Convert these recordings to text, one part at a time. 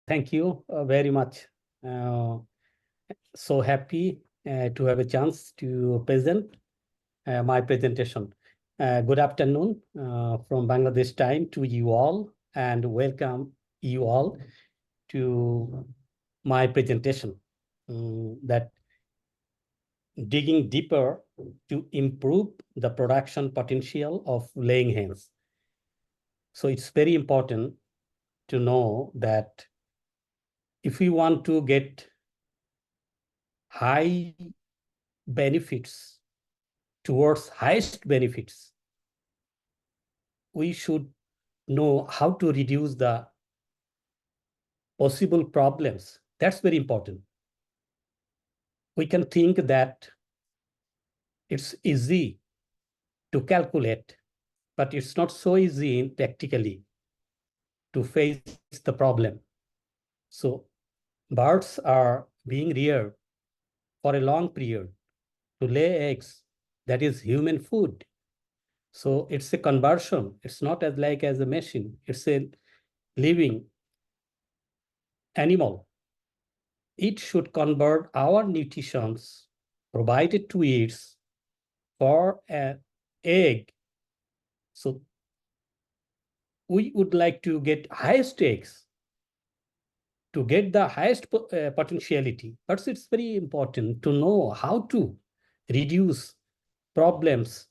Thank you very much. So happy to have a chance to present my presentation. Good afternoon from Bangladesh time to you all, and welcome you all to my presentation that digging deeper to improve the production potential of laying hens. So it's very important to know that if we want to get high benefits towards highest benefits, we should know how to reduce the possible problems. That's very important. We can think that it's easy to calculate, but it's not so easy practically to face the problem. So birds are being reared for a long period to lay eggs. That is human food. So it's a conversion. It's not as like as a machine. It's a living animal. It should convert our nutritions provided to it for an egg. So we would like to get highest eggs to get the highest potentiality. But it's very important to know how to reduce problems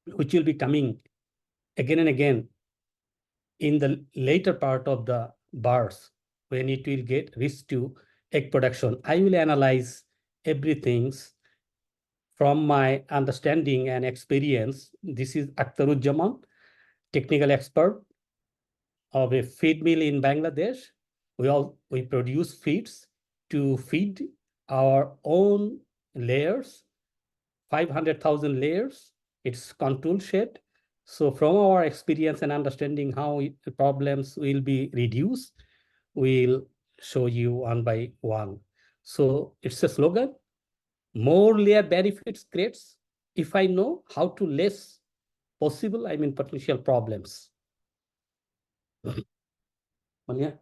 which will be coming again and again in the later part of the birth when it will get reach to egg production. I will analyze everything from my understanding and experience. This is Akhtaruzzaman, technical expert of a feed mill in Bangladesh. We produce feeds to feed our own layers, 500,000 layers. It's control shed. So from our experience and understanding how the problems will be reduced, we'll show you one by one. So it's a slogan, more layer benefits creates if I know how to less possible, potential problems. Yeah.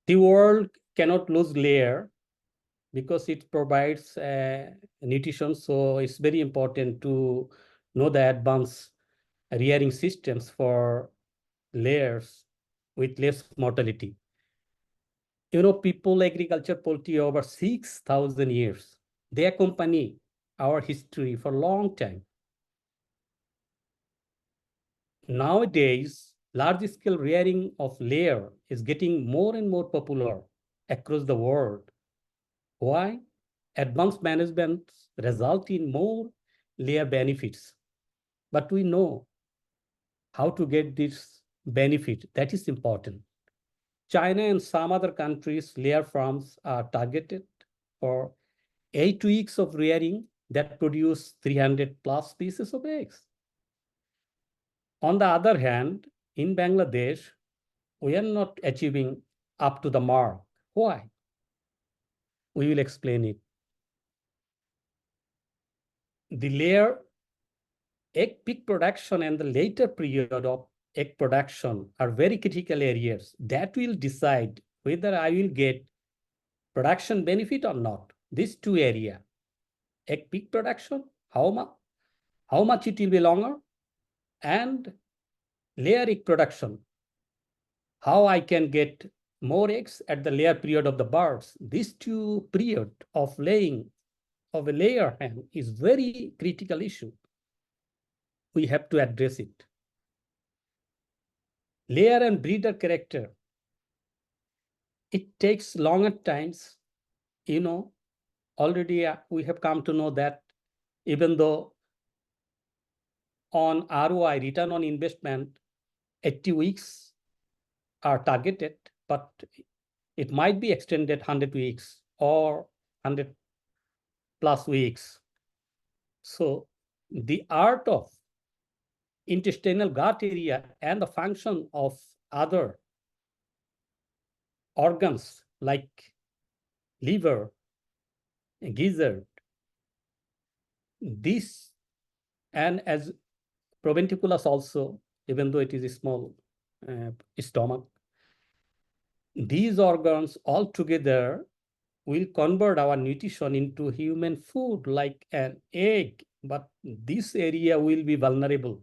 The world cannot lose layer because it provides nutrition. So it's very important to know the advanced rearing systems for layers with less mortality. People agriculture poultry over 6,000 years. They accompany our history for a long time. Nowadays, large-scale rearing of layer is getting more and more popular across the world. Why? Advanced management result in more layer benefits. But we know how to get this benefit. That is important. China and some other countries' layer farms are targeted for 8 weeks of rearing that produce 300 plus pieces of eggs. On the other hand, in Bangladesh, we are not achieving up to the mark. Why? We will explain it. The layer egg peak production and the later period of egg production are very critical areas that will decide whether I will get production benefit or not. These two areas, egg peak production, how much it will be longer, and layer egg production, how I can get more eggs at the layer period of the birds. These two period of laying of a layer hen is very critical issue. We have to address it. Layer and breeder character. It takes longer times, already we have come to know that even though on ROI, return on investment, 80 weeks are targeted, but it might be extended 100 weeks or 100 plus weeks. So the art of intestinal gut area and the function of other organs like liver gizzard. This, and as proventiculus also, even though it is a small stomach, these organs all together will convert our nutrition into human food like an egg, but this area will be vulnerable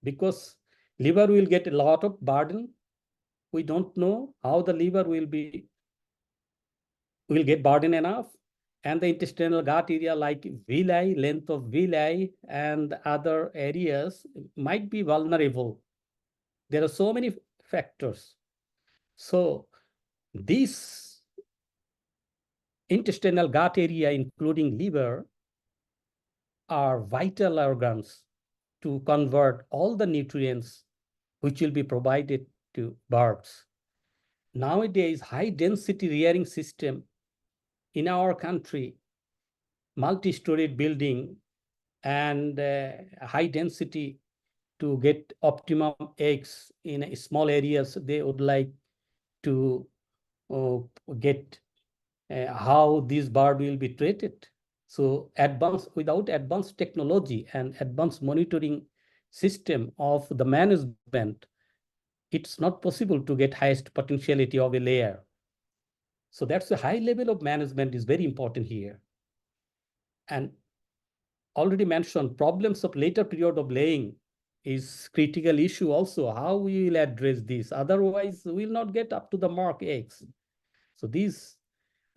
because liver will get a lot of burden. We don't know how the liver will get burden enough, and the intestinal gut area like villi, length of villi, and other areas might be vulnerable. There are so many factors. So this intestinal gut area, including liver, are vital organs to convert all the nutrients which will be provided to birds. Nowadays, high density rearing system in our country, multi-storied building and high density to get optimum eggs in small areas, they would like to uh, get how this bird will be treated. So without advanced technology and advanced monitoring system of the management, it's not possible to get highest potentiality of a layer. So that's the high level of management is very important here. And already mentioned, problems of later period of laying is critical issue also, how we will address this. Otherwise, we will not get up to the mark eggs. So these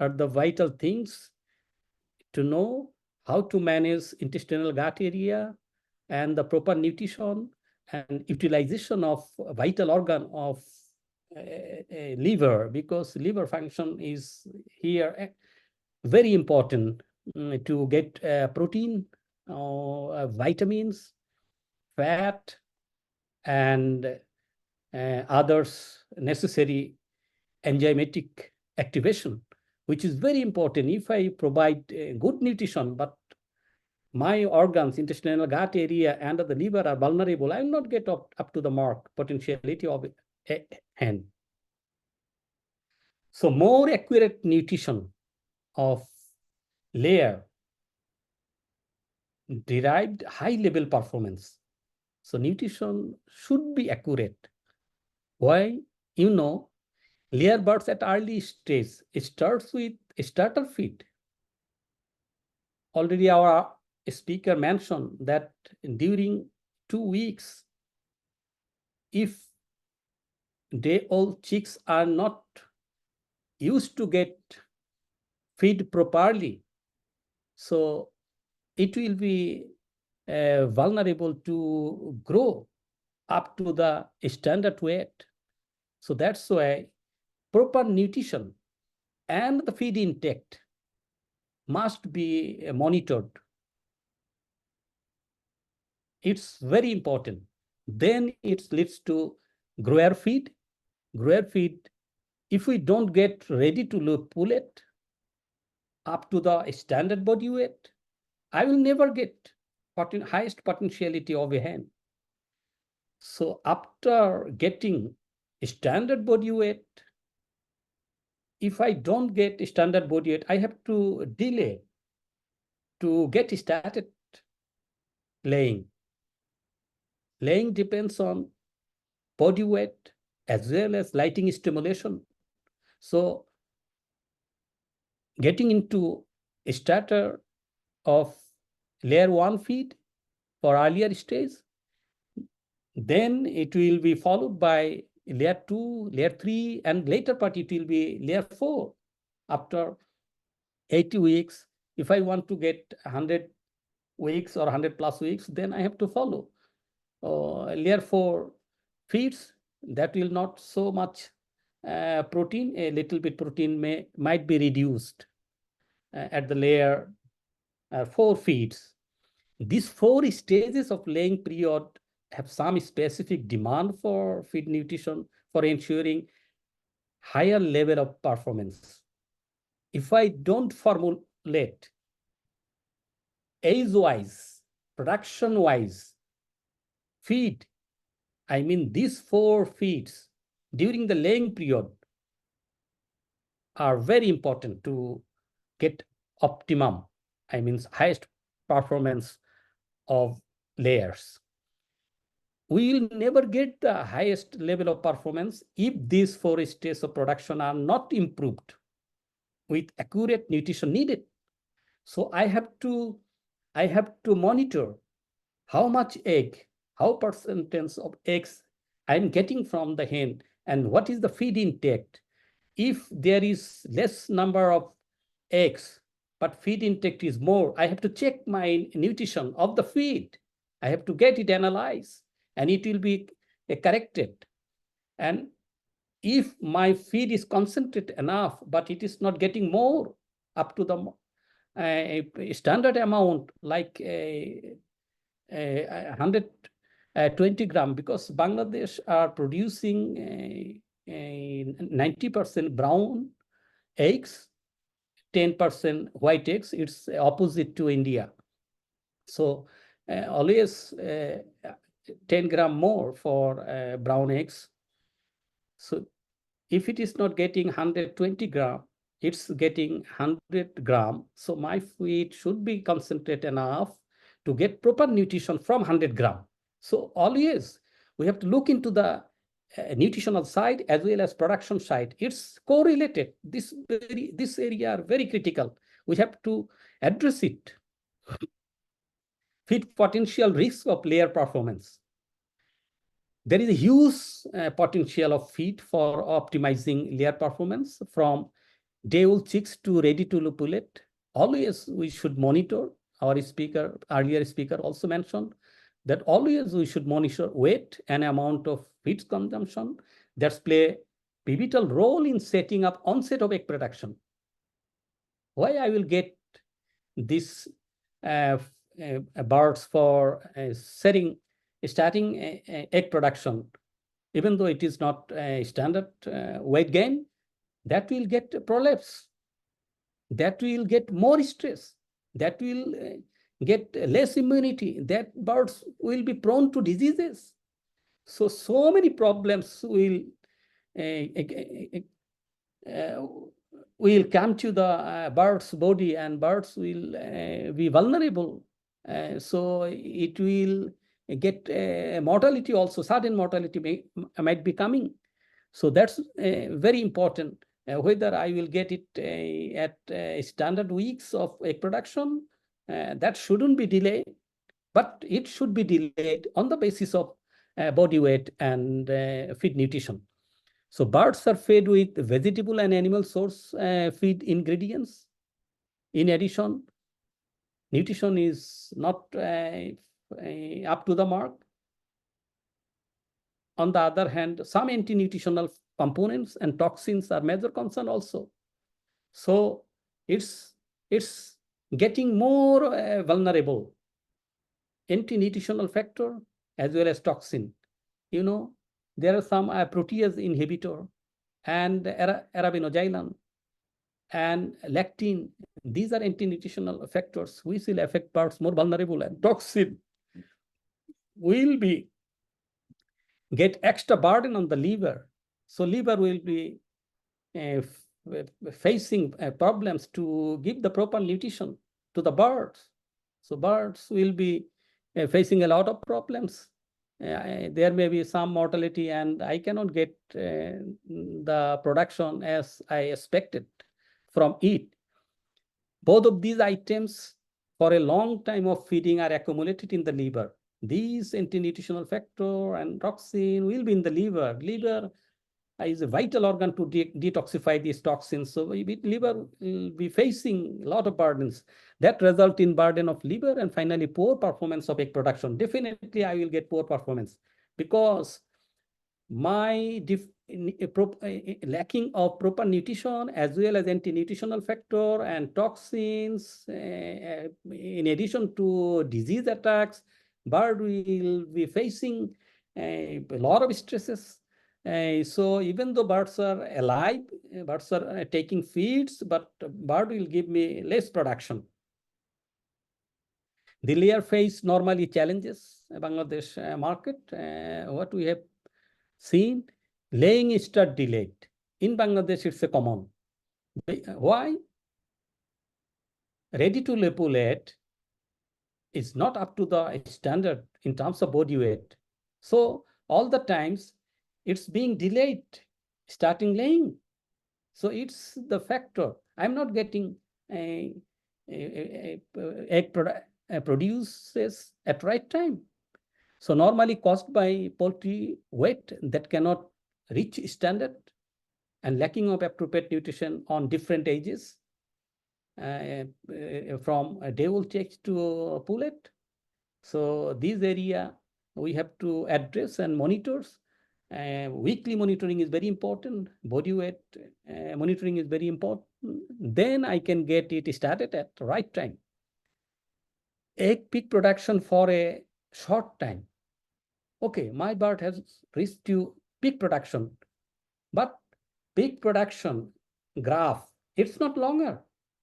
are the vital things to know how to manage intestinal gut area and the proper nutrition and utilization of vital organ of liver, because liver function is here very important to get protein, vitamins, fat, and others necessary enzymatic activation, which is very important. If I provide good nutrition, but my organs, intestinal gut area, and the liver are vulnerable, I will not get up to the mark potentiality of a hen. So more accurate nutrition of layer derived high level performance. So nutrition should be accurate. Why? You know, layer birds at early stage, it starts with a starter feed. Already our speaker mentioned that during 2 weeks, if day-old chicks are not used to get feed properly, so it will be vulnerable to grow up to the standard weight. So that's why proper nutrition and the feed intake must be monitored. It's very important. Then it leads to grower feed. Grower feed, if we don't get ready to load pullet up to the standard body weight, I will never get highest potentiality of a hen. So after getting standard body weight, if I don't get standard body weight, I have to delay to get started laying. Laying depends on body weight as well as lighting stimulation. So getting into a starter of layer 1 feed for earlier stage, then it will be followed by layer 2, layer 3, and later part it will be layer 4. After 80 weeks, if I want to get 100 weeks or 100 plus weeks, then I have to follow layer 4 feeds. That will not so much protein, a little bit protein might be reduced at the layer 4 feeds. These 4 stages of laying period have some specific demand for feed nutrition for ensuring higher level of performance. If I don't formulate age-wise, production-wise feed, I mean these 4 feeds during the laying period are very important to get optimum, I mean highest performance of layers. We will never get the highest level of performance if these 4 stages of production are not improved with accurate nutrition needed. So I have to monitor how much egg, how percentage of eggs I'm getting from the hen, and what is the feed intake. If there is less number of eggs, but feed intake is more, I have to check my nutrition of the feed. I have to get it analyzed, and it will be corrected. And if my feed is concentrated enough, but it is not getting more up to the standard amount, like 120 gram, because Bangladesh are producing 90% brown eggs, 10% white eggs. It's opposite to India. So always 10 gram more for brown eggs. So if it is not getting 120 gram, it's getting 100 gram. So my feed should be concentrated enough to get proper nutrition from 100 gram. So always we have to look into the nutritional side as well as production side. It's correlated. This area are very critical. We have to address it. Feed potential risks of layer performance. There is a huge potential of feed for optimizing layer performance from day-old chicks to ready-to pullet. Always we should monitor. Our earlier speaker also mentioned that always we should monitor weight and amount of feed consumption. That's play pivotal role in setting up onset of egg production. Why I will get this birds for starting egg production, even though it is not a standard weight gain, that will get prolapse, that will get more stress, that will get less immunity, that birds will be prone to diseases. So many problems will come to the bird's body, and birds will be vulnerable. So it will get mortality also, sudden mortality might be coming. So that's very important. Whether I will get it at standard weeks of egg production, that shouldn't be delayed, but it should be delayed on the basis of body weight and feed nutrition. So birds are fed with vegetable and animal source feed ingredients. In addition, nutrition is not up to the mark. On the other hand, some anti-nutritional components and toxins are major concern also. So it's getting more vulnerable. Anti-nutritional factor as well as toxin. You know, there are some protease inhibitor and arabinoxylan and lactin. These are anti-nutritional factors which will affect birds more vulnerable, and toxin will be get extra burden on the liver. So liver will be facing problems to give the proper nutrition to the birds. So birds will be facing a lot of problems. There may be some mortality, and I cannot get the production as I expected from it. Both of these items for a long time of feeding are accumulated in the liver. These anti-nutritional factor and toxin will be in the liver. Liver is a vital organ to detoxify these toxins. So liver will be facing a lot of burdens that result in burden of liver and finally poor performance of egg production. Definitely, I will get poor performance because my lacking of proper nutrition as well as anti-nutritional factor and toxins, in addition to disease attacks, bird will be facing a lot of stresses. So even though birds are alive, birds are taking feeds, but bird will give me less production. The layer face normally challenges Bangladesh market. What we have seen, laying start delayed. In Bangladesh, it's a common. Why? ready-to-lay pullet is not up to the standard in terms of body weight. So all the times it's being delayed starting laying. So it's the factor. I'm not getting egg produces at right time. So normally caused by poultry weight that cannot reach standard and lacking of appropriate nutrition on different ages, from a day-old chicks to a pullet. So these area we have to address and monitors. Weekly monitoring is very important. Body weight monitoring is very important. Then I can get it started at the right time. Egg peak production for a short time. Okay, my bird has reached to peak production, but peak production graph, it's not longer.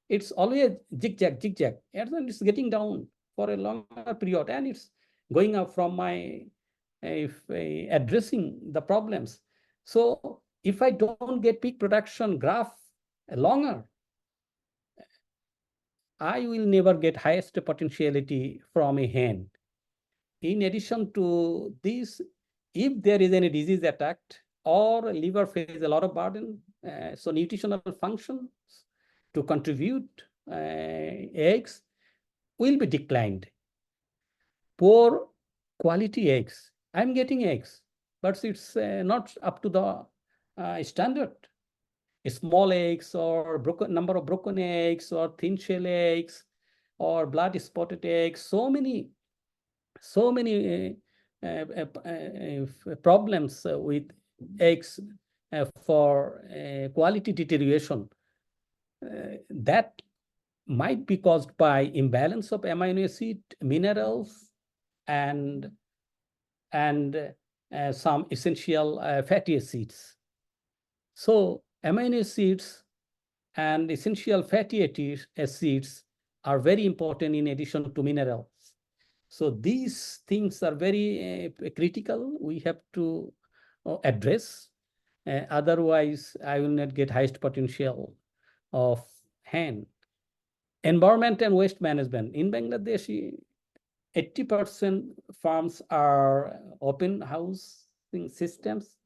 It's always zigzag, zigzag, and then it's getting down for a longer period, and it's going up from my addressing the problems. So if I don't get peak production graph longer, I will never get highest potentiality from a hen. In addition to this, if there is any disease attacked or liver face a lot of burden, so nutritional functions to contribute eggs will be declined. Poor quality eggs. I'm getting eggs, but it's not up to the standard. Small eggs or broken number of broken eggs or thin shell eggs or blood spotted eggs. So many problems with eggs for quality deterioration. That might be caused by imbalance of amino acid, minerals, and some essential fatty acids. So amino acids and essential fatty acids are very important in addition to minerals. So these things are very critical. We have to address. Otherwise, I will not get highest potential of hen. Environment and waste management. In Bangladesh, 80% farms are open housing systems.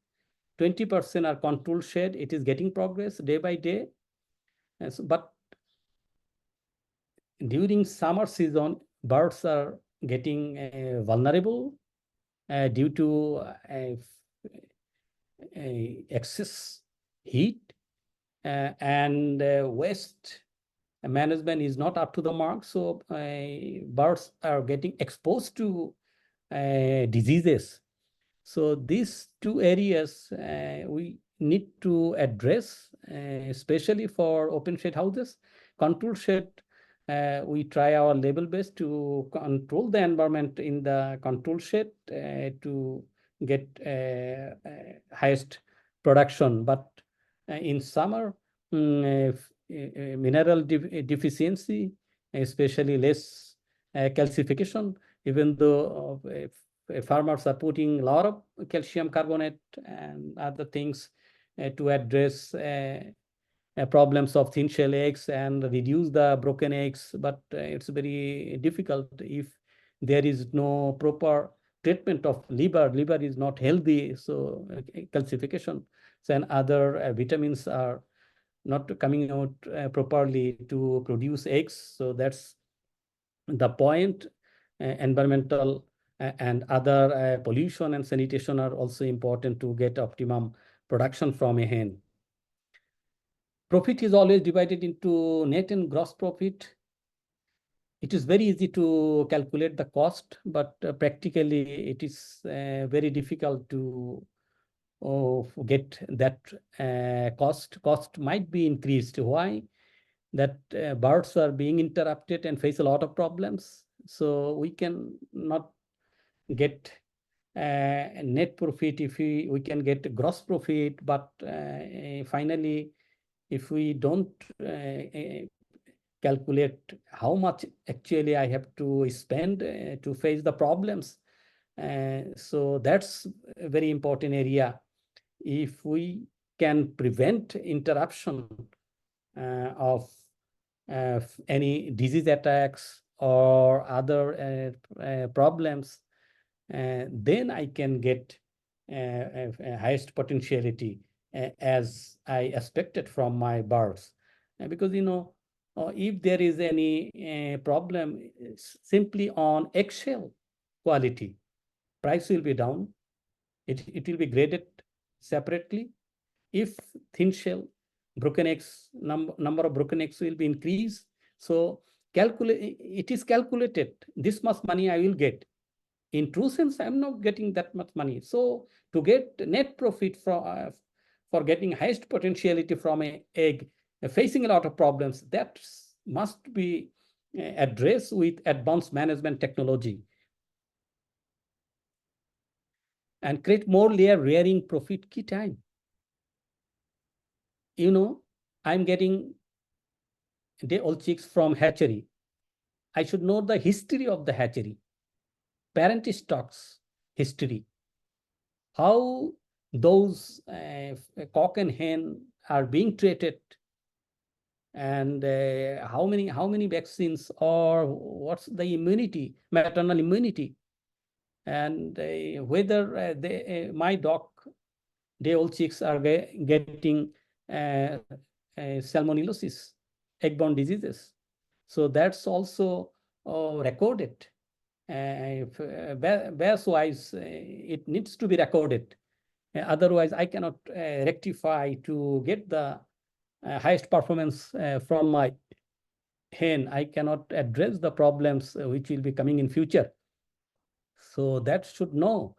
20% are controlled shed. It is getting progress day by day. But during summer season, birds are getting vulnerable due to excess heat, and waste management is not up to the mark. So birds are getting exposed to diseases. So these two areas we need to address, especially for open shed houses. Control shed, we try our level best to control the environment in the control shed to get highest production. But in summer, mineral deficiency, especially less calcification, even though farmers are putting a lot of calcium carbonate and other things to address problems of thin shell eggs and reduce the broken eggs, but it's very difficult if there is no proper treatment of liver. Liver is not healthy, so calcification and other vitamins are not coming out properly to produce eggs. So that's the point. Environmental and other pollution and sanitation are also important to get optimum production from a hen. Profit is always divided into net and gross profit. It is very easy to calculate the cost, but practically it is very difficult to get that cost. Cost might be increased. Why? That birds are being interrupted and face a lot of problems. So we can not get net profit if we can get gross profit, but finally, if we don't calculate how much actually I have to spend to face the problems, so that's a very important area. If we can prevent interruption of any disease attacks or other problems, then I can get highest potentiality as I expected from my birds. Because, if there is any problem simply on eggshell quality, price will be down. It will be graded separately. If thin shell, broken eggs, number of broken eggs will be increased. So it is calculated. This much money I will get. In true sense, I'm not getting that much money. So to get net profit for getting highest potentiality from an egg, facing a lot of problems, that must be addressed with advanced management technology and create more layer rearing profit key time. I'm getting day-old chicks from hatchery. I should know the history of the hatchery, parent stocks history, how those cock and hen are being treated, and how many vaccines, or what's the immunity, maternal immunity, and whether my day-old chicks are getting salmonellosis, egg-borne diseases. So that's also recorded. Batch-wise, it needs to be recorded. Otherwise, I cannot rectify to get the highest performance from my hen. I cannot address the problems which will be coming in future. So that should know.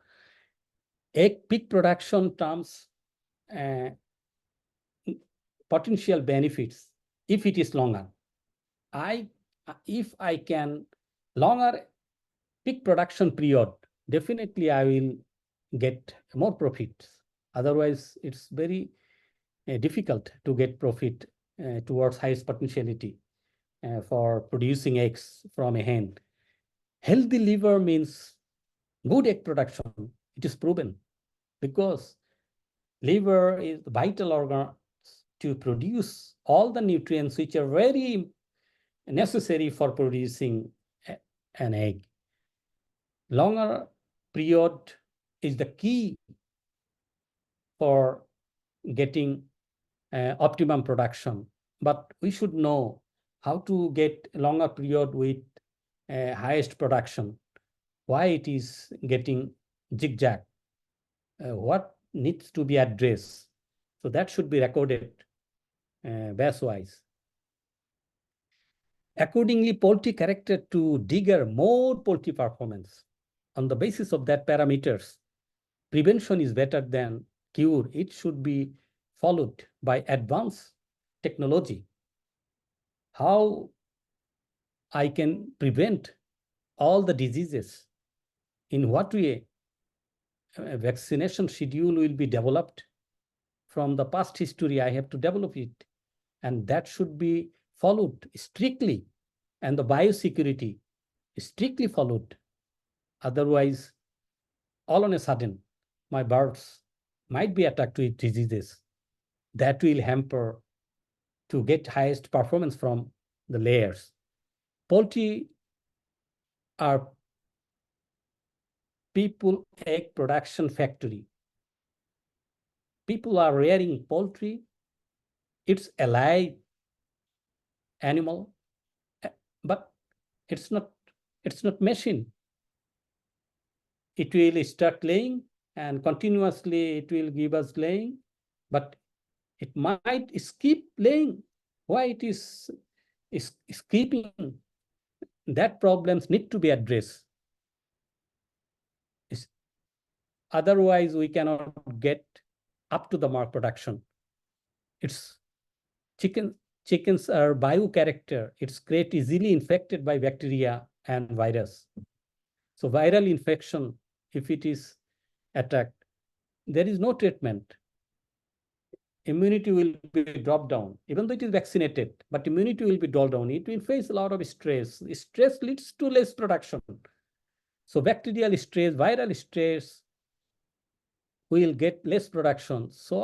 Egg peak production terms potential benefits if it is longer. If I can longer peak production period, definitely I will get more profits. Otherwise, it's very difficult to get profit towards highest potentiality for producing eggs from a hen. Healthy liver means good egg production. It is proven, because liver is the vital organ to produce all the nutrients which are very necessary for producing an egg. Longer period is the key for getting optimum production. But we should know how to get longer period with highest production, why it is getting zigzag, what needs to be addressed. So that should be recorded batch-wise. Accordingly, poultry character to digger more poultry performance. On the basis of that parameters, prevention is better than cure. It should be followed by advanced technology. How I can prevent all the diseases, in what way a vaccination schedule will be developed. From the past history, I have to develop it, and that should be followed strictly, and the biosecurity is strictly followed. Otherwise, all on a sudden, my birds might be attacked with diseases that will hamper to get highest performance from the layers. Poultry are people egg production factory. People are rearing poultry. It's a live animal, but it's not machine. It will start laying, and continuously it will give us laying, but it might skip laying. Why it is skipping? That problems need to be addressed. Otherwise, we cannot get up to the mark production. It's chickens are bio character. Its crate easily infected by bacteria and virus. So viral infection, if it is attacked, there is no treatment. Immunity will be dropped down, even though it is vaccinated, but immunity will be dropped down. It will face a lot of stress. Stress leads to less production. So bacterial stress, viral stress, will get less production. So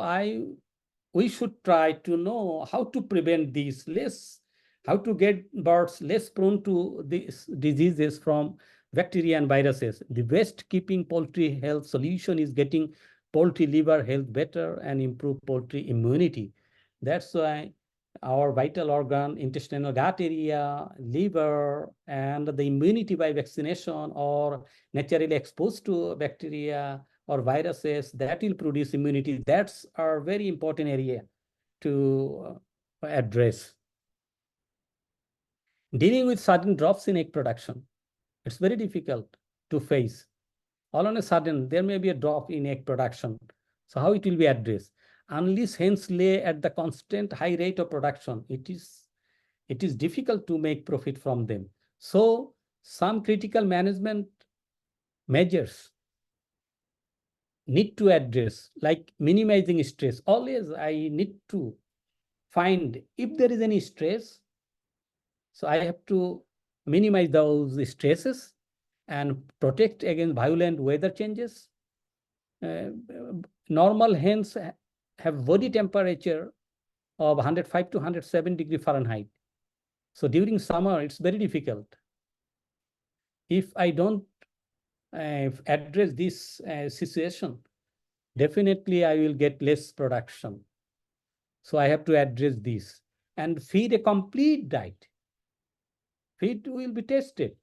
we should try to know how to prevent these less how to get birds less prone to these diseases from bacteria and viruses. The best keeping poultry health solution is getting poultry liver health better and improve poultry immunity. That's why our vital organ, intestinal gut area, liver, and the immunity by vaccination or naturally exposed to bacteria or viruses, that will produce immunity. That's our very important area to address. Dealing with sudden drops in egg production, it's very difficult to face. All on a sudden, there may be a drop in egg production. So how it will be addressed? Unless hens lay at the constant high rate of production, it is difficult to make profit from them. So some critical management measures need to address, like minimizing stress. Always I need to find if there is any stress. So I have to minimize those stresses and protect against violent weather changes. Normal hens have body temperature of 105 to 107 degree Fahrenheit. So during summer, it's very difficult. If I don't address this situation, definitely I will get less production. So I have to address this and feed a complete diet. Feed will be tested.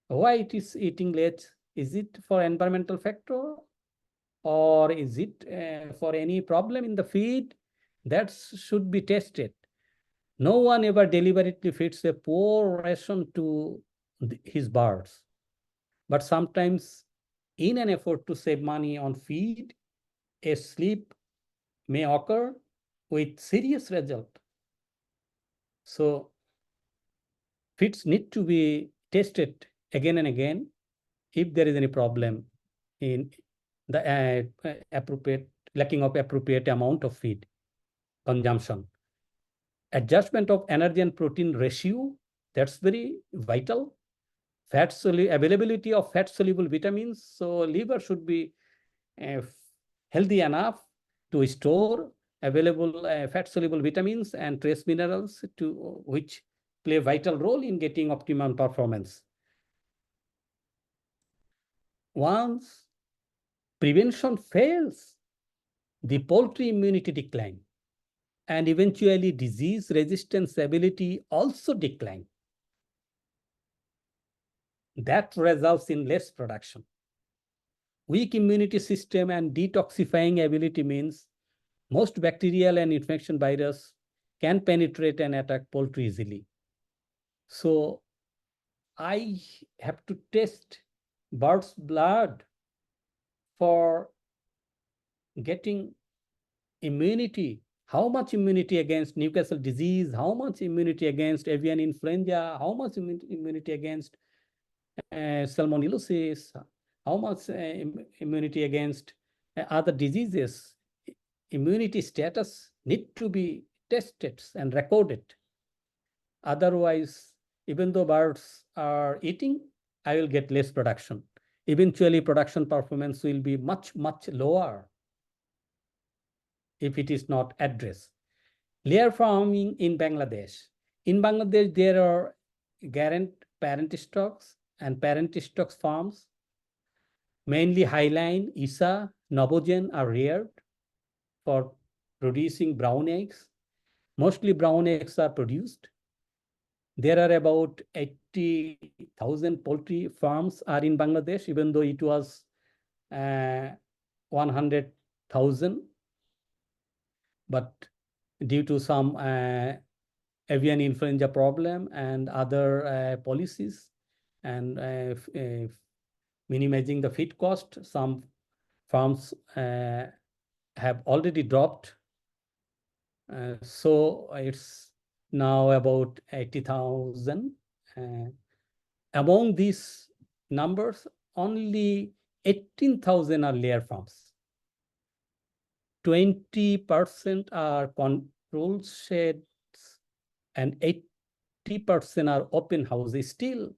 Why it is eating less? Is it for environmental factor or is it for any problem in the feed? That should be tested. No one ever deliberately feeds a poor ration to his birds. But sometimes, in an effort to save money on feed, a slip may occur with serious result. So feeds need to be tested again and again if there is any problem in the appropriate lacking of appropriate amount of feed consumption. Adjustment of energy and protein ratio, that's very vital. Availability of fat soluble vitamins. So liver should be healthy enough to store available fat soluble vitamins and trace minerals to which play a vital role in getting optimum performance. Once prevention fails, the poultry immunity decline and eventually disease resistance ability also decline. That results in less production. Weak immunity system and detoxifying ability means most bacterial and infection virus can penetrate and attack poultry easily. So I have to test bird's blood for getting immunity. How much immunity against Newcastle disease? How much immunity against avian influenza? How much immunity against salmonellosis? How much immunity against other diseases? Immunity status need to be tested and recorded. Otherwise, even though birds are eating, I will get less production. Eventually, production performance will be much, much lower if it is not addressed. Layer farming in Bangladesh. In Bangladesh, there are parent stocks and parent stocks farms. Mainly Highline, Isa, Novogen are reared for producing brown eggs. Mostly brown eggs are produced. There are about 80,000 poultry farms are in Bangladesh, even though it was 100,000. But due to some avian influenza problem and other policies and minimizing the feed cost, some farms have already dropped. So it's now about 80,000. Among these numbers, only 18,000 are layer farms. 20% are controlled sheds and 80% are open houses, still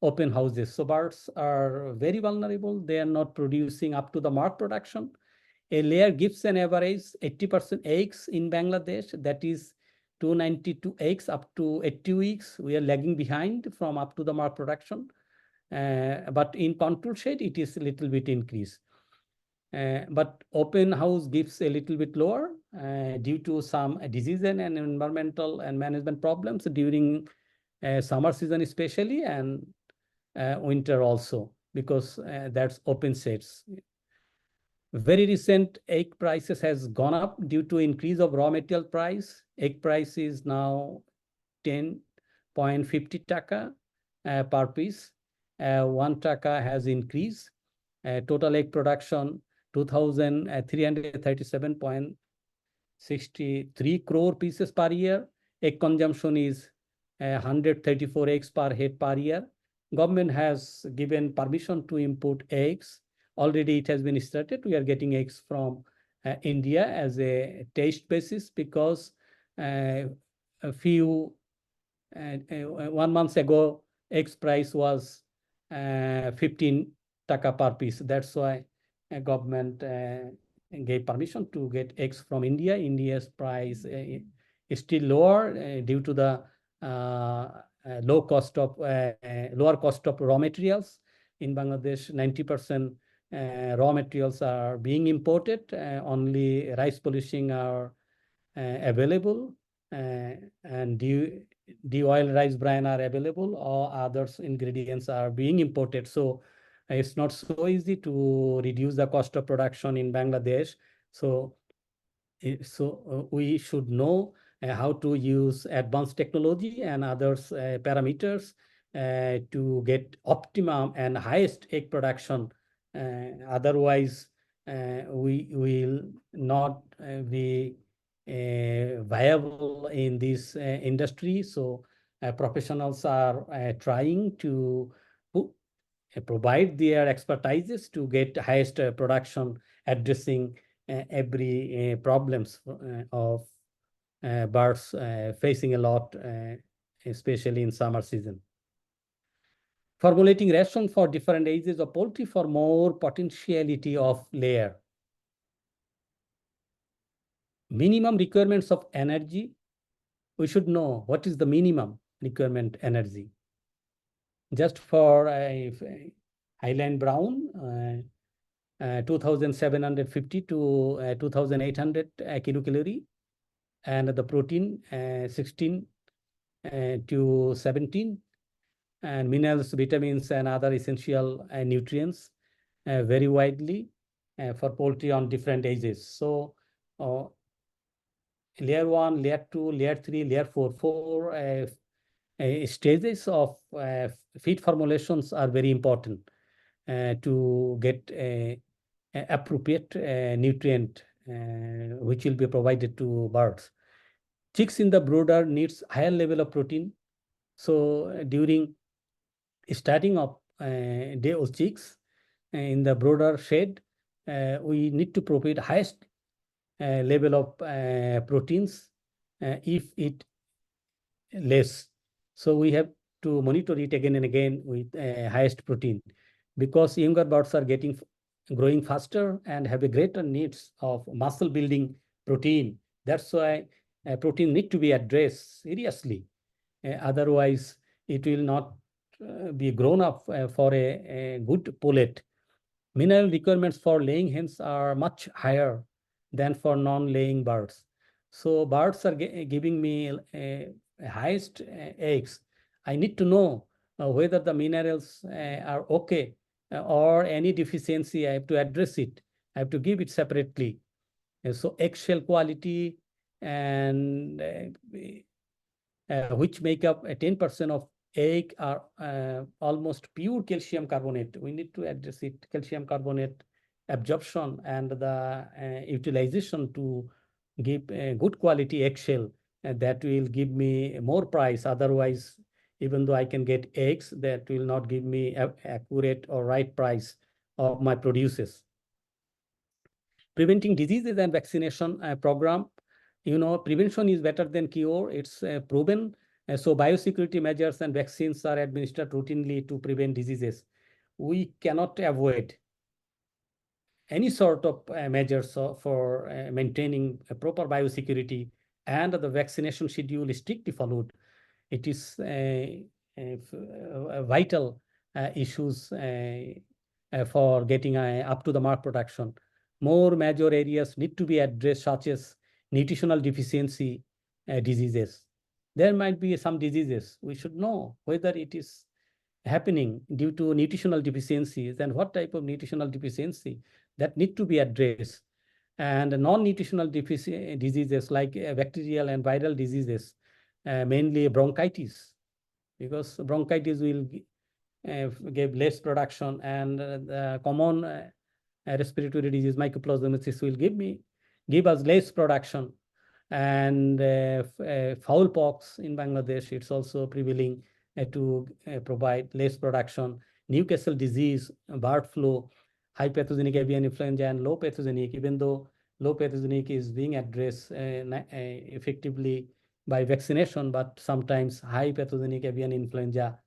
open houses. So birds are very vulnerable. They are not producing up to the mark production. A layer gives an average 80% eggs in Bangladesh. That is 292 eggs up to 80 weeks. We are lagging behind from up to the mark production. But in control shed, it is a little bit increase. But open house gives a little bit lower due to some disease and environmental and management problems during summer season especially, and winter also, because that's open sheds. Very recent egg prices has gone up due to increase of raw material price. Egg price is now 10.50 taka per piece. 1 taka has increased. Total egg production 2,337.63 crore pieces per year. Egg consumption is 134 eggs per head per year. Government has given permission to import eggs. Already it has been started. We are getting eggs from India as a taste basis, because a few 1 month ago, eggs price was 15 taka per piece. That's why government gave permission to get eggs from India. India's price is still lower due to the lower cost of raw materials. In Bangladesh, 90% raw materials are being imported. Only rice polishing are available, and de-oil rice bran are available, or others ingredients are being imported. So it's not so easy to reduce the cost of production in Bangladesh. So we should know how to use advanced technology and others parameters to get optimum and highest egg production. Otherwise, we will not be viable in this industry. So professionals are trying to provide their expertises to get highest production, addressing every problems of birds facing a lot, especially in summer season. Formulating ration for different ages of poultry for more potentiality of layer. Minimum requirements of energy. We should know what is the minimum requirement energy. Just for Highland brown, 2,750 to 2,800 kilocalorie, and the protein 16 to 17, and minerals, vitamins, and other essential nutrients very widely for poultry on different ages. So layer 1, layer 2, layer 3, layer 4, four stages of feed formulations are very important to get appropriate nutrient which will be provided to birds. Chicks in the brooder needs higher level of protein. So during starting of day of chicks in the brooder shed, we need to provide highest level of proteins. If it less, so we have to monitor it again and again with highest protein, because younger birds are growing faster and have a greater needs of muscle building protein. That's why protein need to be addressed seriously. Otherwise, it will not be grown up for a good pullet. Mineral requirements for laying hens are much higher than for non-laying birds. So birds are giving me highest eggs. I need to know whether the minerals are okay or any deficiency. I have to address it. I have to give it separately. So eggshell quality and which make up 10% of egg are almost pure calcium carbonate. We need to address it, calcium carbonate absorption and the utilization to give a good quality eggshell, and that will give me more price. Otherwise, even though I can get eggs, that will not give me accurate or right price of my produces. Preventing diseases and vaccination program. Prevention is better than cure. It's proven. So biosecurity measures and vaccines are administered routinely to prevent diseases. We cannot avoid any sort of measures for maintaining a proper biosecurity and the vaccination schedule is strictly followed, it is vital issues for getting up to the mark production. More major areas need to be addressed, such as nutritional deficiency diseases. There might be some diseases. We should know whether it is happening due to nutritional deficiencies and what type of nutritional deficiency that need to be addressed. And non-nutritional diseases like bacterial and viral diseases, mainly bronchitis, because bronchitis will give less production, and the common respiratory disease mycoplasmosis will give us less production. And fowl pox in Bangladesh, it's also prevailing to provide less production. Newcastle disease, bird flu, high pathogenic avian influenza, and low pathogenic, even though low pathogenic is being addressed effectively by vaccination, but sometimes high pathogenic avian influenza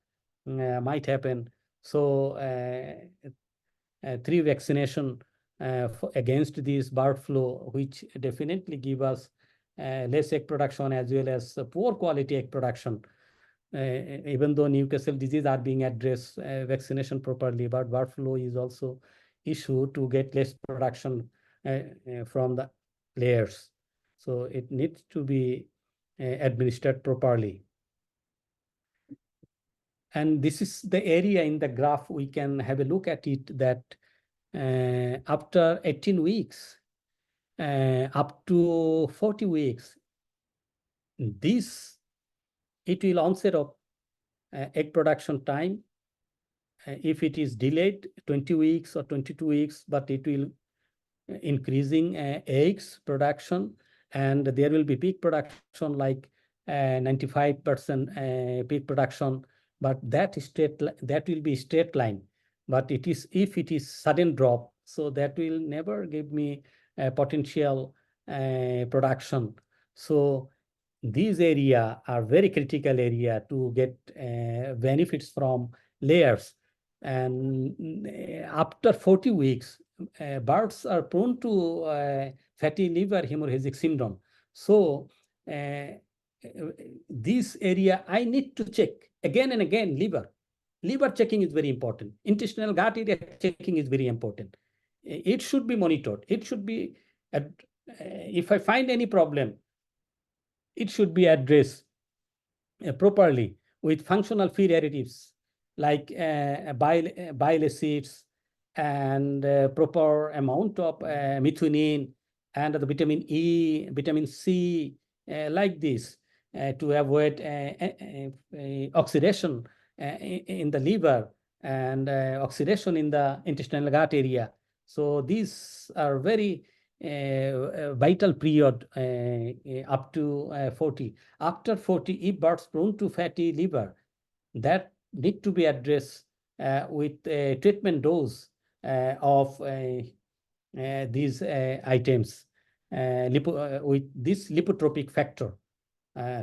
might happen. So three vaccination against this bird flu, which definitely give us less egg production as well as poor quality egg production. Even though Newcastle disease are being addressed vaccination properly, but bird flu is also issue to get less production from the layers. So it needs to be administered properly. And this is the area in the graph. We can have a look at it, that after 18 weeks, up to 40 weeks, it will onset of egg production time. If it is delayed 20 weeks or 22 weeks, but it will increasing eggs production, and there will be peak production like 95% peak production, but that will be straight line. But if it is sudden drop, so that will never give me a potential production. So these area are very critical area to get benefits from layers. And after 40 weeks, birds are prone to fatty liver hemorrhagic syndrome. So this area I need to check again and again. Liver checking is very important. Intestinal gut area checking is very important. It should be monitored. It should be, if I find any problem, it should be addressed properly with functional feed additives like bile acids and proper amount of methionine and the vitamin E, vitamin C, like this, to avoid oxidation in the liver and oxidation in the intestinal gut area. So these are very vital period up to 40. After 40, if birds prone to fatty liver, that need to be addressed with a treatment dose of these items with this lipotropic factor.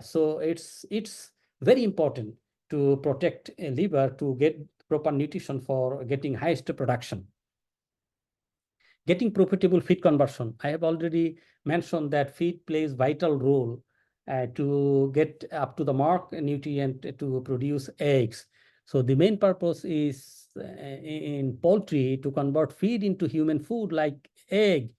So it's very important to protect a liver to get proper nutrition for getting highest production. Getting profitable feed conversion. I have already mentioned that feed plays vital role to get up to the mark nutrient to produce eggs. So the main purpose is in poultry to convert feed into human food like egg,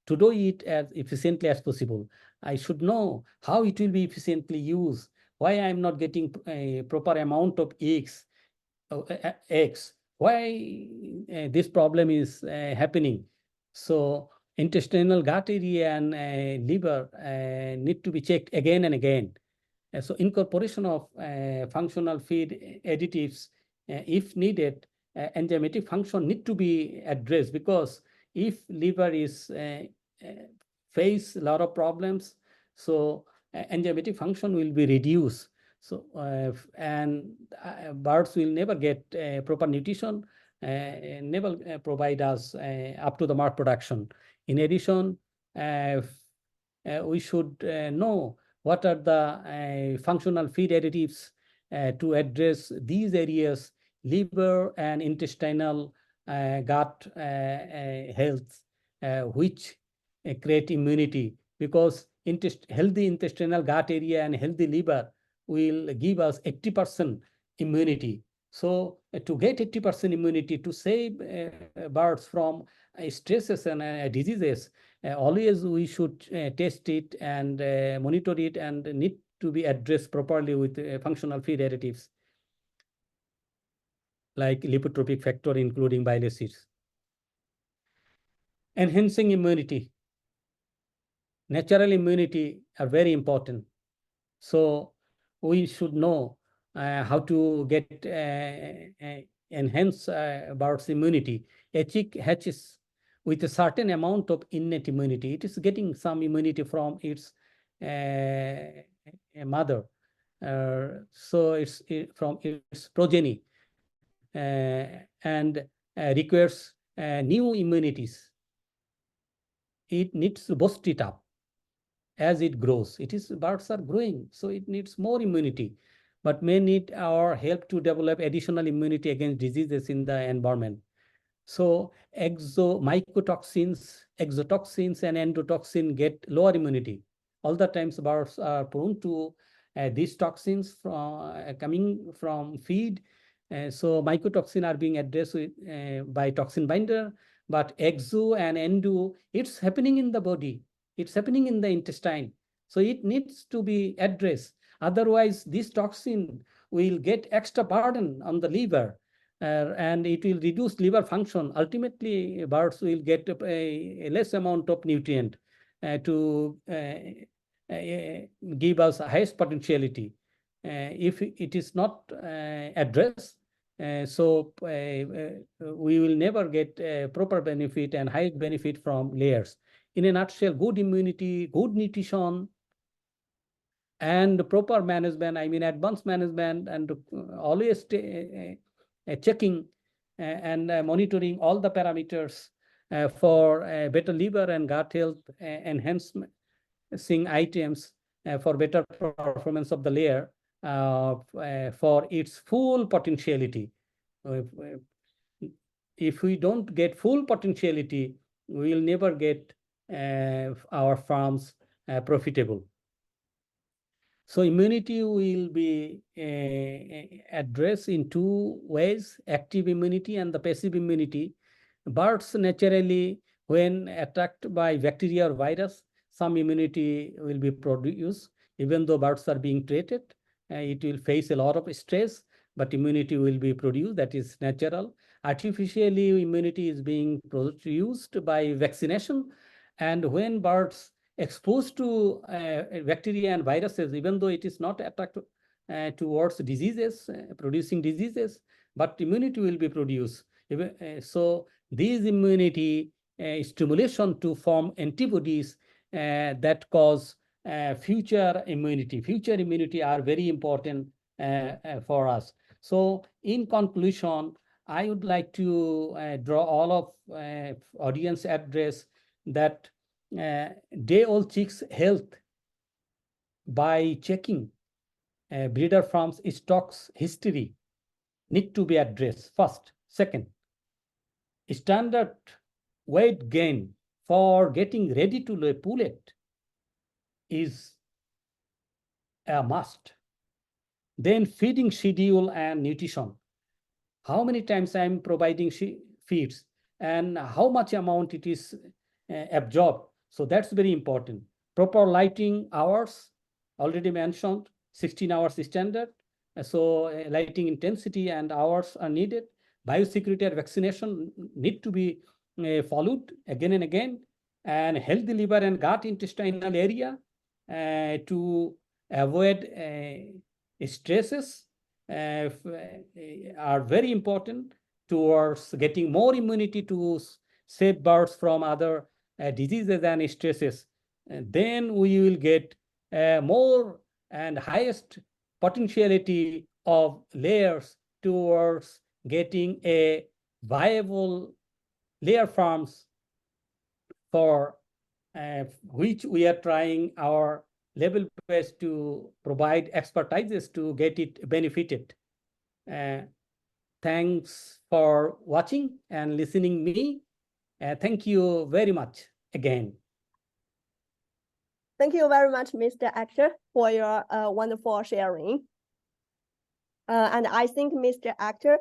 to do it as efficiently as possible. I should know how it will be efficiently used, why I'm not getting a proper amount of eggs, why this problem is happening. So intestinal gut area and liver need to be checked again and again. So incorporation of functional feed additives, if needed, enzymatic function need to be addressed, because if liver is face a lot of problems, so enzymatic function will be reduced. So and birds will never get proper nutrition, never provide us up to the mark production. In addition, we should know what are the functional feed additives to address these areas, liver and intestinal gut health, which create immunity, because healthy intestinal gut area and healthy liver will give us 80% immunity. So to get 80% immunity, to save birds from stresses and diseases, always we should test it and monitor it, and need to be addressed properly with functional feed additives like lipotropic factor, including bile acids. Enhancing immunity. Natural immunity are very important. So we should know how to get enhance birds' immunity. A chick hatches with a certain amount of innate immunity. It is getting some immunity from its mother. So it's from its progeny, and requires new immunities. It needs to boost it up as it grows. Birds are growing, so it needs more immunity, but may need our help to develop additional immunity against diseases in the environment. So mycotoxins, exotoxins, and endotoxin get lower immunity. All the times birds are prone to these toxins from coming from feed. So mycotoxin are being addressed with, by toxin binder, but exo and endo, it's happening in the body. It's happening in the intestine. So it needs to be addressed. Otherwise, this toxin will get extra burden on the liver, and it will reduce liver function. Ultimately, birds will get a less amount of nutrient to give us highest potentiality. If it is not addressed, we will never get proper benefit and high benefit from layers. In a nutshell, good immunity, good nutrition, and proper management, I mean advanced management, and always checking and monitoring all the parameters for better liver and gut health enhancement items for better performance of the layer for its full potentiality. If we don't get full potentiality, we will never get our farms profitable. So immunity will be addressed in two ways: active immunity and the passive immunity. Birds naturally, when attacked by bacteria or virus, some immunity will be produced. Even though birds are being treated, it will face a lot of stress, but immunity will be produced. That is natural. Artificially, immunity is being produced by vaccination. And when birds exposed to bacteria and viruses, even though it is not attacked towards diseases, producing diseases, but immunity will be produced. So these immunity stimulation to form antibodies that cause future immunity. Future immunity are very important for us. So in conclusion, I would like to draw all of audience address that day-old chicks' health by checking breeder farms' stocks history need to be addressed first. Second, standard weight gain for getting ready to lay pullet is a must. Then feeding schedule and nutrition. How many times I'm providing feeds and how much amount it is absorbed. So that's very important. Proper lighting hours, already mentioned, 16 hours standard. So lighting intensity and hours are needed. Biosecurity and vaccination need to be followed again and again. And healthy liver and gut intestinal area to avoid stresses are very important towards getting more immunity to save birds from other diseases and stresses. And then we will get more and highest potentiality of layers towards getting a viable layer farms for which we are trying our level best to provide expertises to get it benefited. Thanks for watching and listening me. Thank you very much again. Thank you very much, Mr. Actor, for your wonderful sharing. And I think Mr. Actor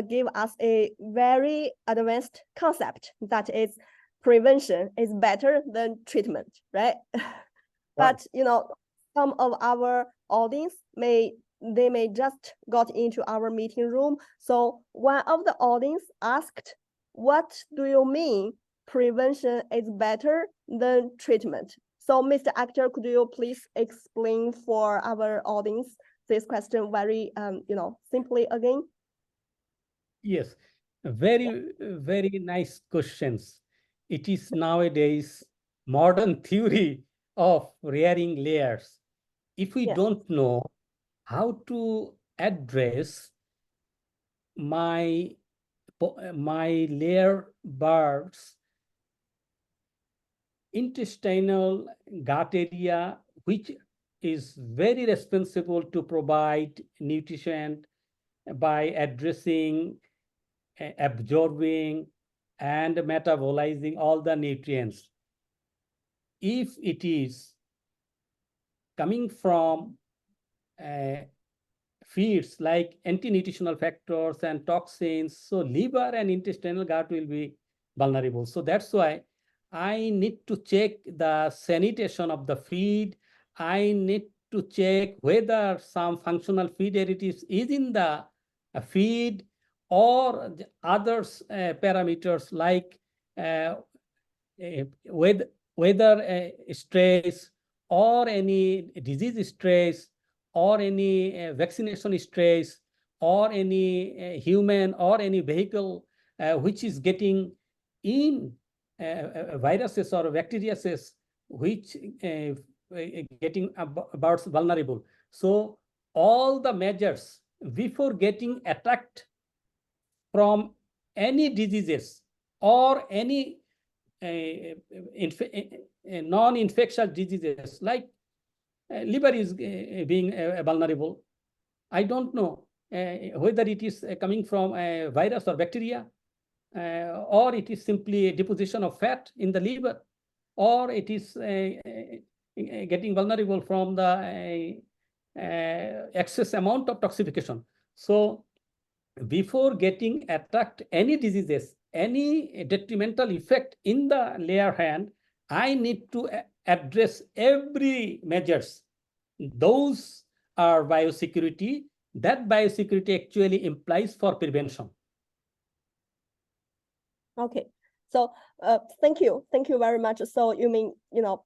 gave us a very advanced concept that is prevention is better than treatment, right? But you know, some of our audience may just got into our meeting room. So one of the audience asked, "What do you mean prevention is better than treatment?" So, Mr. Actor, could you please explain for our audience this question very, simply again? Yes, very nice questions. It is nowadays modern theory of rearing layers. If we don't know how to address my layer birds intestinal gut area, which is very responsible to provide nutrition by addressing, absorbing, and metabolizing all the nutrients. If it is coming from feeds like anti-nutritional factors and toxins, so liver and intestinal gut will be vulnerable. So that's why I need to check the sanitation of the feed. I need to check whether some functional feed additives is in the feed or the others parameters like whether stress or any disease stress or any vaccination stress or any human or any vehicle which is getting in viruses or bacteria which getting about vulnerable. So all the measures before getting attacked from any diseases or any non-infectious diseases like liver is being vulnerable. I don't know whether it is coming from a virus or bacteria, or it is simply a deposition of fat in the liver, or it is getting vulnerable from the excess amount of toxification. So before getting attacked any diseases, any detrimental effect in the layer hand, I need to address every measures. Those are biosecurity. That biosecurity actually implies for prevention. Okay, so thank you very much. So you mean,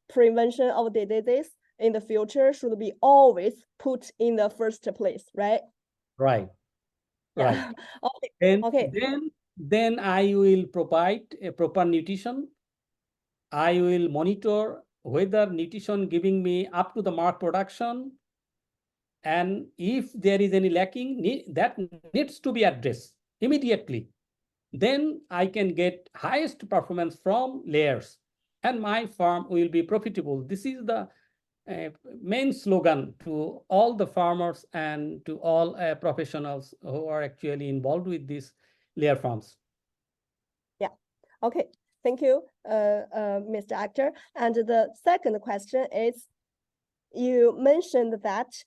prevention of diseases in the future should be always put in the first place, right? Right. Yeah. Right. Okay. Then I will provide a proper nutrition. I will monitor whether nutrition giving me up to the mark production, and if there is any lacking, that needs to be addressed immediately. Then I can get highest performance from layers, and my farm will be profitable. This is the main slogan to all the farmers and to all professionals who are actually involved with these layer farms. Yeah. Okay. Thank you, Mr. Actor. And the second question is, you mentioned that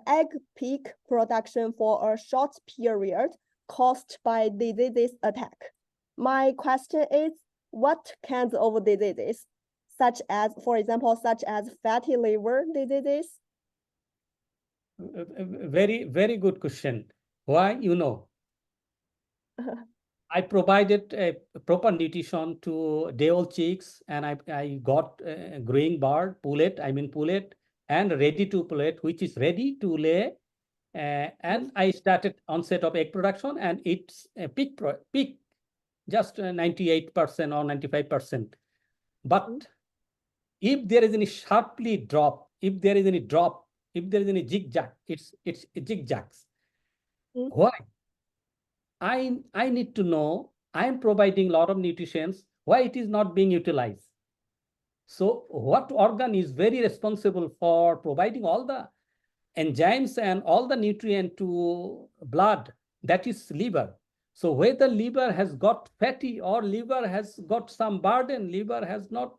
egg peak production for a short period caused by diseases attack. My question is, what kinds of diseases, such as, for example, such as fatty liver diseases? Very good question. Why? I provided a proper nutrition to day-old chicks, and I got a growing bird, pullet, and ready to pullet, which is ready to lay. And I started onset of egg production, and it's a peak just 98% or 95%. But if there is any sharply drop, if there is any zigzag, it zigzags. Why? I need to know I am providing a lot of nutrition, why it is not being utilized. So what organ is very responsible for providing all the enzymes and all the nutrient to blood? That is liver. So whether liver has got fatty or liver has got some burden, liver has not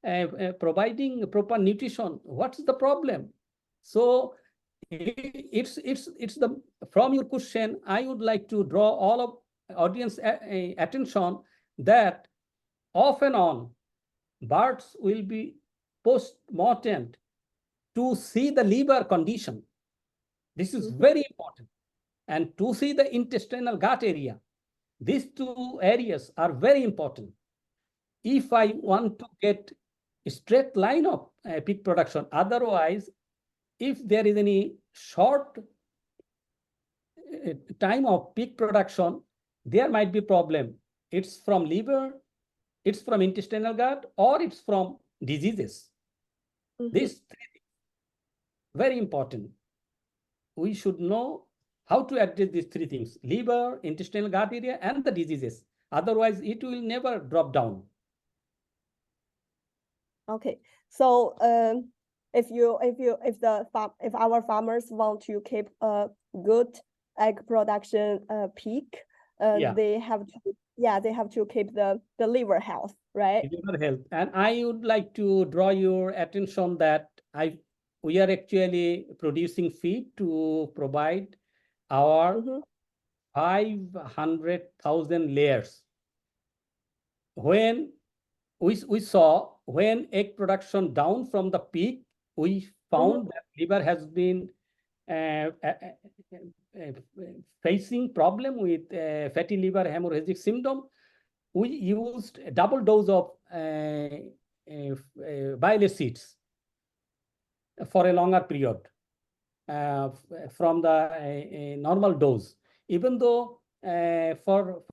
providing proper nutrition. What's the problem? So it's the, from your question, I would like to draw all of audience attention that off and on birds will be post-mortem to see the liver condition. This is very important. And to see the intestinal gut area. These two areas are very important. If I want to get a straight line of pig production, otherwise, if there is any short time of pig production, there might be problem. It's from liver, it's from intestinal gut, or it's from diseases. These three things, very important. We should know how to address these three things: liver, intestinal gut area, and the diseases. Otherwise, it will never drop down. Okay, so if our farmers want to keep a good egg production peak, they have to keep the liver health, right? Liver health. And I would like to draw your attention that we are actually producing feed to provide our 500,000 layers. When we saw when egg production down from the peak, we found that liver has been facing problem with fatty liver hemorrhagic syndrome. We used a double dose of bile seeds for a longer period from the normal dose. Even though for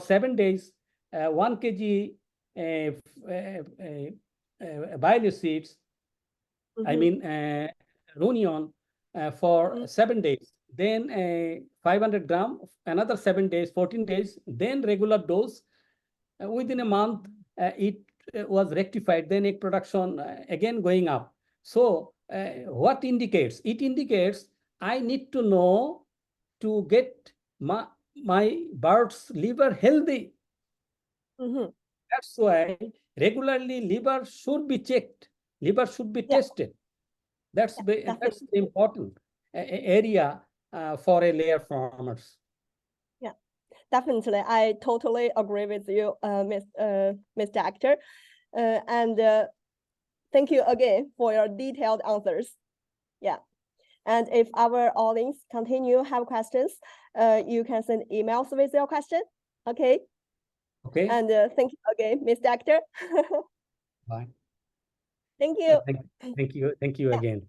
7 days, 1 kg bile seeds, I mean Runion, for 7 days, then 500 gram, another 7 days, 14 days, then regular dose. Within a month, it was rectified, then egg production again going up. So what indicates? It indicates I need to know to get my bird's liver healthy. That's why regularly liver should be checked. Liver should be tested. That's important area for a layer farmers. Yeah, definitely. I totally agree with you, Mr. Actor. And thank you again for your detailed answers. Yeah. And if our audience continue have questions, you can send emails with your question. Okay. Okay. And thank you again, Mr. Actor. Bye. Thank you. Thank you. Thank you again.